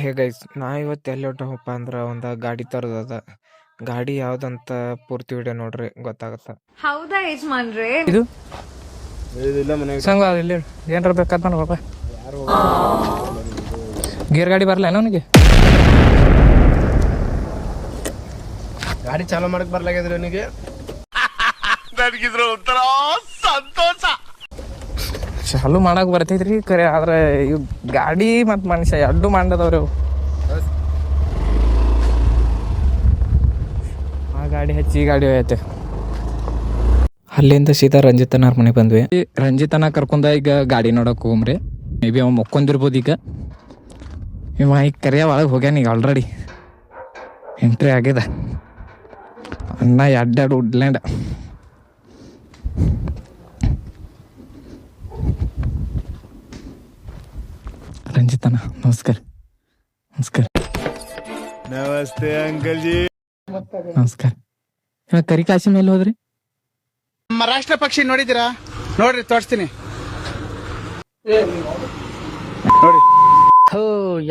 Hey guys, ನಾ ಇವತ್ತು ಎಲ್ಲಿ ಹೊಂಟವಪ್ಪ ಅಂದ್ರೆ ಒಂದು ಗಾಡಿ ತರೋದದ. ಗಾಡಿ ಯಾವ್ದಂತ ಪೂರ್ತಿ ವಿಡಿಯೋ ನೋಡ್ರಿ ಗೊತ್ತಾಗತ್ತ. ಹೌದಾ ಯಜಮಾನ್ರೆ? ಇದು ಸಂಗ ಇಲ್ಲಿ ಏನ್ರ ಬೇಕಾದ ನೋಡಪ್ಪ. ಗೇರ್ ಗಾಡಿ ಬರಲ್ಲ ಅವನಿಗೆ? ಗಾಡಿ ಚಾಲೂ ಮಾಡಕ್ ಬರ್ಲಾಗ್ಯದ್ರಿ ಅವನಿಗೆ. ನನಗಿದ್ರ ಒಂಥರ ಸಂತೋಷ. ಚಾಲು ಮಾಡಕ್ ಬರ್ತೈತ್ರಿ ಖರೆ, ಆದ್ರೆ ಇವ್ ಗಾಡಿ ಮತ್ ಮನುಷ್ಯ ಎರಡು ಮಾಡದವ್ರಿ ಅವು. ಆ ಗಾಡಿ ಹಚ್ಚಿ ಈ ಗಾಡಿ ಐತೆ. ಅಲ್ಲಿಂದ ಸೀದಾ ರಂಜಿತನ ಮನೆ ಬಂದ್ವಿ. ರಂಜಿತನ ಕರ್ಕೊಂಡ ಈಗ ಗಾಡಿ ನೋಡಕ್ ಹೋಗ್ರಿ. ಮೇ ಬಿ ಅವ್ ಮಕ್ಕೊಂದಿರ್ಬೋದು. ಇವ ಈಗ ಕರಿಯ ಒಳಗೆ ಹೋಗ್ಯಾನ. ಈಗ ಆಲ್ರೆಡಿ ಎಂಟ್ರಿ ಆಗಿದೆ. ಅಣ್ಣ ಎರಡು ವುಡ್ಲ್ಯಾಂಡ್. ರಂಜಿತನ ನಮಸ್ಕಾರ. ನಮಸ್ಕಾರ. ನಮಸ್ತೆ ಅಂಕಲ್ ಜಿ. ನಮಸ್ಕಾರ. ಕರಿ ಕಾಶಿ ಮೇಲೆ ಹೋದ್ರಿ? ನಮ್ಮ ರಾಷ್ಟ್ರ ಪಕ್ಷಿ ನೋಡಿದ್ದೀರಾ? ನೋಡ್ರಿ ತೋರಿಸ್ತೀನಿ ನೋಡಿ.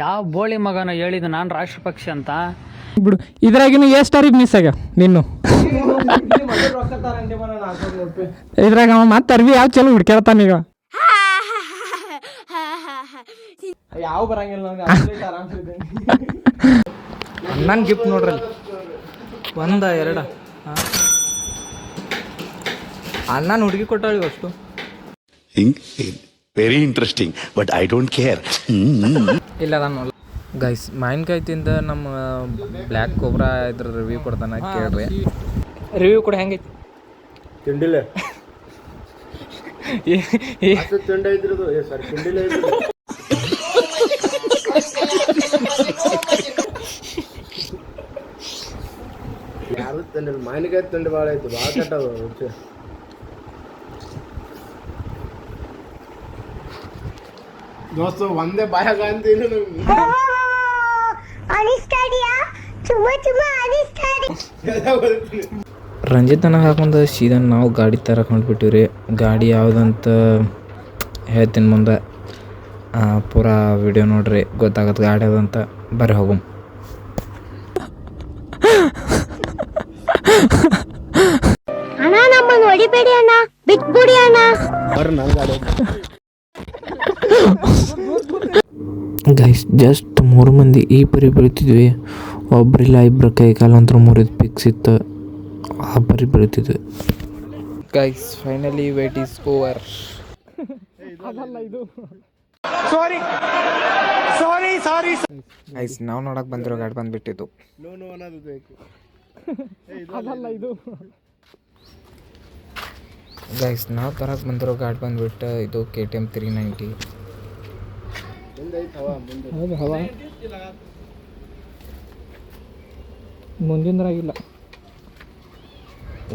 ಯಾವ ಬೋಳಿ ಮಗನ ಹೇಳಿದ ನಾನು ರಾಷ್ಟ್ರ ಪಕ್ಷಿ ಅಂತ ಬಿಡು. ಇದ್ರಾಗಿನ ಎಷ್ಟಾರಿಗೆ ಮಿಸ್ ಆಗ ನಿನ್ನು? ಇದ್ರಾಗ ಅವ ಮತ್ತೆ ಅರ್ವಿ ಯಾವ ಚಲೋ ಹುಡ್ಕ್ಯಾಡ್ತಾನ ಈಗ. ಯಾವ ಬರಂಗಿಲ್ಲ ನನ್ನ ಗಿಫ್ಟ್ ನೋಡ್ರಿ. ಒಂದ ಎರಡ ಅಣ್ಣನ ಹುಡುಗಿ ಕೊಟ್ಟಾಳಿ ಅಷ್ಟು. Very interesting but I don't care. ಇಲ್ಲ ನಾನು ಗೈಸ್, ಮಾವಿನಕಾಯಿ ತಿಂದ ನಮ್ಮ ಬ್ಲ್ಯಾಕ್ ಕೋಬ್ರಾ ಇದ್ರ ರಿವ್ಯೂ ಕೊಡ್ತಾನ, ಕೇಳ್ರಿ. ರಿವ್ಯೂ ಕೂಡ ಹೆಂಗೈತಿ? ತಿಂಡಿಲ್ಲ ತಿಂಡಿ ಐತ್ರಿದು. ಸರ್ ತಿಂಡಿಲ್ಲ ಯಾರು ತಿಂಡಿಲ್ಲ. ಮಾವಿನಕಾಯಿ ತಿಂಡಿ ಭಾಳ ಐತಿ, ಭಾಳ ಕೆಟ್ಟವು ರುಚಿ. ದೋಸ್ತ ಒಂದೇ ಬಾಯಾಗ ಅಂತೀನಿ. ರಂಜಿತನ ಹಾಕೊಂಡು ಸೀದಾ ನಾವು ಗಾಡಿ ತರಕ್ಕೆ ಹೊಂಟ್ಬಿಟ್ಟಿವ್ರಿ. ಗಾಡಿ ಯಾವುದಂತ ಹೇಳ್ತೀನಿ ಮುಂದೆ. ಪೂರಾ ವಿಡಿಯೋ ನೋಡ್ರಿ ಗೊತ್ತಾಗತ್ತೆ ಗಾಡಿ ಯಾವುದಂತ. ಬರ್ರಿ ಹೋಗು. ಅಣ್ಣ ನಮ್ಮನ್ನ ಹೊಡಿಬೇಡಿ ಅಣ್ಣ, ಬಿಟ್ಬಿಡಿ ಅಣ್ಣ. ಗೈಸ್, ಜಸ್ಟ್ 3 ಮಂದಿ ಈ ಪರಿ ಬೆಳಿತಿದ್ವಿ. ಒಬ್ರಿಲ್ಲ ಇಬ್ಬರು ಕೈ ಕಾಲಂತ್ರ ಮುರಿದು ಫಿಕ್ಸ್ ಇತ್ತು. ಆ ಪರಿ ಬೆಳಿತಿದ್ವಿ. Guys, finally wait is over. Guys, ನಾವು ನೋಡಕ್ ಬಂದಿರೋ ಗಾಡಿ ಬಂದ್ಬಿಟ್ಟಿದ್ದು. ಗೈಸ್, ನಾವು ತರಕ್ ಬಂದಿರೋ ಗಾಡಿ ಬಂದ್ಬಿಟ್ಟು ಇದು KTM 390. ಮುಂದಿಂದ್ರಾಗಿಲ್ಲ.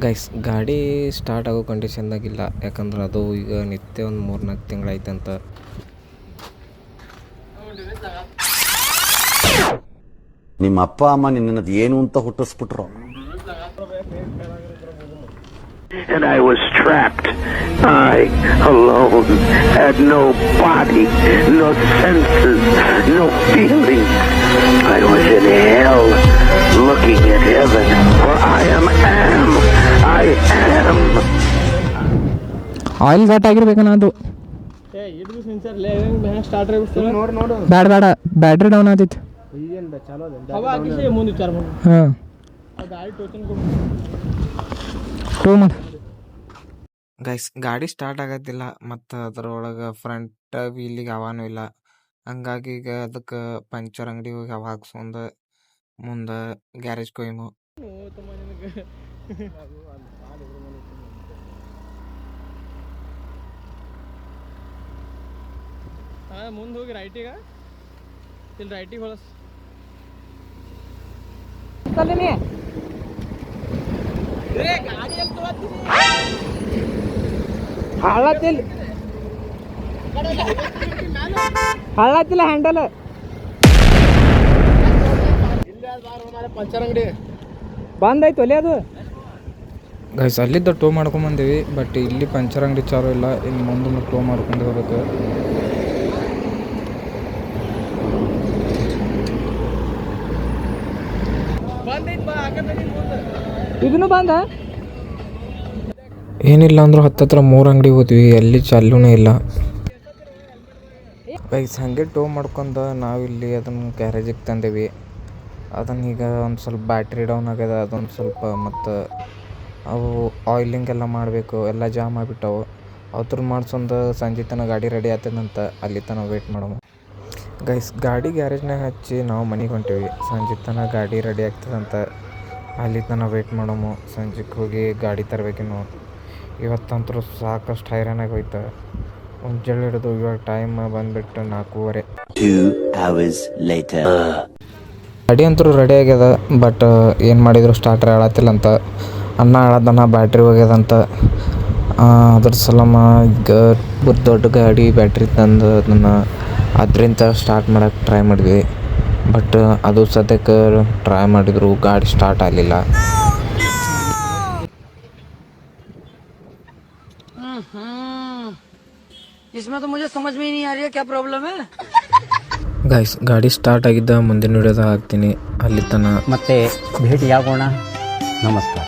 ಗೈಸ್, ಗಾಡಿ ಸ್ಟಾರ್ಟ್ ಆಗೋ ಕಂಡೀಷನ್ದಾಗಿಲ್ಲ. ಯಾಕಂದ್ರೆ ಅದು ಈಗ ನಿತ್ಯ ಒಂದು 3-4 ತಿಂಗಳಾಯ್ತಂತ. ನಿಮ್ಮ ಅಪ್ಪ ಅಮ್ಮ ನಿನ್ನದು ಏನು ಅಂತ ಹುಟ್ಟಿಸ್ಬಿಟ್ರು. And I was trapped. I alone had no body, no senses, no feelings. I was in hell, looking at heaven, for I am. Oil ಘಾಟ್ ಆಗಿರ್ಬೇಕಣ್ಣ ಅದು. ಬ್ಯಾಡ ಬೇಡ, ಬ್ಯಾಟ್ರಿ ಡೌನ್ ಆತೈತಿ. ಹಾಂ ಟೂ ಮಾಡ. ಗೈಸ್, ಗಾಡಿ ಸ್ಟಾರ್ಟ್ ಆಗತ್ತಿಲ್ಲ ಮತ್ತು ಅದರೊಳಗೆ ಫ್ರಂಟ್ ವೀಲಿಗೆ ಹವಾನೂ ಇಲ್ಲ. ಹಂಗಾಗಿ ಈಗ ಅದಕ್ಕೆ ಪಂಚರ್ ಅಂಗಡಿ ಹೋಗಿ ಹವಾ ಹಾಕ್ಸ್ಕೊಂಡು ಮುಂದೆ ಗ್ಯಾರೇಜ್ ಕೊಯ್ಮು. ಮುಂದೆ ಹೋಗಿ ರೈಟಿಗ ಇಲ್ಲಿ ರೈಟಿಗೆ ಹೊಳಸ್ ಹಾಳಾತಿಲ್ಲ ಹ್ಯಾಂಡಲ್. ಪಂಚರ್ ಅಂಗಡಿ ಬಂದಾಯ್ತು ಒಲೆ ಅದು. ಗೈಸ್ ಅಲ್ಲಿದ್ದ ಟೋ ಮಾಡ್ಕೊಂಬಂದೀವಿ, ಬಟ್ ಇಲ್ಲಿ ಪಂಚರ್ ಅಂಗಡಿ ಚಾಲು ಇಲ್ಲ. ಇನ್ನು ಮುಂದೆ ಟೋ ಮಾಡ್ಕೊಂಡು ಹೋಗ್ಬೇಕು. ಇದನ್ನು ಬಂದ ಏನಿಲ್ಲ ಅಂದರೂ ಹತ್ತತ್ರ 3 ಅಂಗಡಿ ಹೋದ್ವಿ, ಎಲ್ಲಿ ಚಾಲೂ ಇಲ್ಲ. ಗೈಸ್ ಹಾಗೆ ಟೋ ಮಾಡ್ಕೊಂಡು ನಾವಿಲ್ಲಿ ಅದನ್ನು ಗ್ಯಾರೇಜಿಗೆ ತಂದೇವಿ. ಅದನ್ನು ಈಗ ಒಂದು ಸ್ವಲ್ಪ ಬ್ಯಾಟ್ರಿ ಡೌನ್ ಆಗ್ಯದ, ಅದೊಂದು ಸ್ವಲ್ಪ ಮತ್ತು ಅವು ಆಯಿಲಿಂಗ್ ಎಲ್ಲ ಮಾಡಬೇಕು, ಎಲ್ಲ ಜಾಮ್ ಆಗಿಬಿಟ್ಟವು. ಅವ್ರ ಮಾಡ್ಸೊಂದು ಸಂಜೆ ತನಕ ಗಾಡಿ ರೆಡಿ ಆಗ್ತದಂತ ಅಲ್ಲಿ ತನಕ ವೇಟ್ ಮಾಡೋಣ. ಗೈಸ್ ಗಾಡಿ ಗ್ಯಾರೇಜ್ನಾಗ ಹಚ್ಚಿ ನಾವು ಮನೆಗೆ ಹೊಂಟೀವಿ. ಸಂಜೆ ತನಕ ಗಾಡಿ ರೆಡಿ ಆಗ್ತದಂತ ಅಲ್ಲಿ ತನಕ ವೇಟ್ ಮಾಡೋము. ಸಂಜೆಗೆ ಹೋಗಿ ಗಾಡಿ ತರಬೇಕೇನು. ಇವತ್ತಂತರೂ ಸಾಕಷ್ಟು ಹೈರಾಣಾಗಿ ಹೋಯ್ತು. ಮುಂಜಾನೆ ಹಿಡಿದು ಇವಾಗ ಟೈಮ್ ಬಂದುಬಿಟ್ಟು 4:15. 2 hours later. ಗಾಡಿ ಅಂತೂ ರೆಡಿ ಆಗ್ಯದ, ಬಟ್ ಏನು ಮಾಡಿದ್ರು ಸ್ಟಾರ್ಟರ್ ಹೇಳತ್ತಿಲ್ಲಂತ. ಅನ್ನ ಹೇಳದನ್ನ ಬ್ಯಾಟ್ರಿ ಹೋಗ್ಯದಂತ. ಅದ್ರ ಸಲಮ ಈಗ ದೊಡ್ಡ ಗಾಡಿ ಬ್ಯಾಟ್ರಿ ತಂದು ಅದರಿಂದ ಸ್ಟಾರ್ಟ್ ಮಾಡೋಕ್ಕೆ ಟ್ರೈ ಮಾಡಿದ್ವಿ. ಬಟ್ ಅದು ಸದ್ಯಕ್ಕೆ ಟ್ರೈ ಮಾಡಿದ್ರು ಗಾಡಿ ಸ್ಟಾರ್ಟ್ ಆಗಲಿಲ್ಲ. इसमें तो मुझे समझ में ही नहीं आ रही है क्या प्रॉब्लम है. ಗೈಸ್ ಗಾಡಿ ಸ್ಟಾರ್ಟ್ ಆಗಿದ್ದ ಮುಂದಿನ ವಿಡಿಯೋದಾಗ ಹಾಕ್ತೀನಿ. ಅಲ್ಲಿ ತನಕ ಮತ್ತೆ ಭೇಟಿಯಾಗೋಣ. ನಮಸ್ಕಾರ.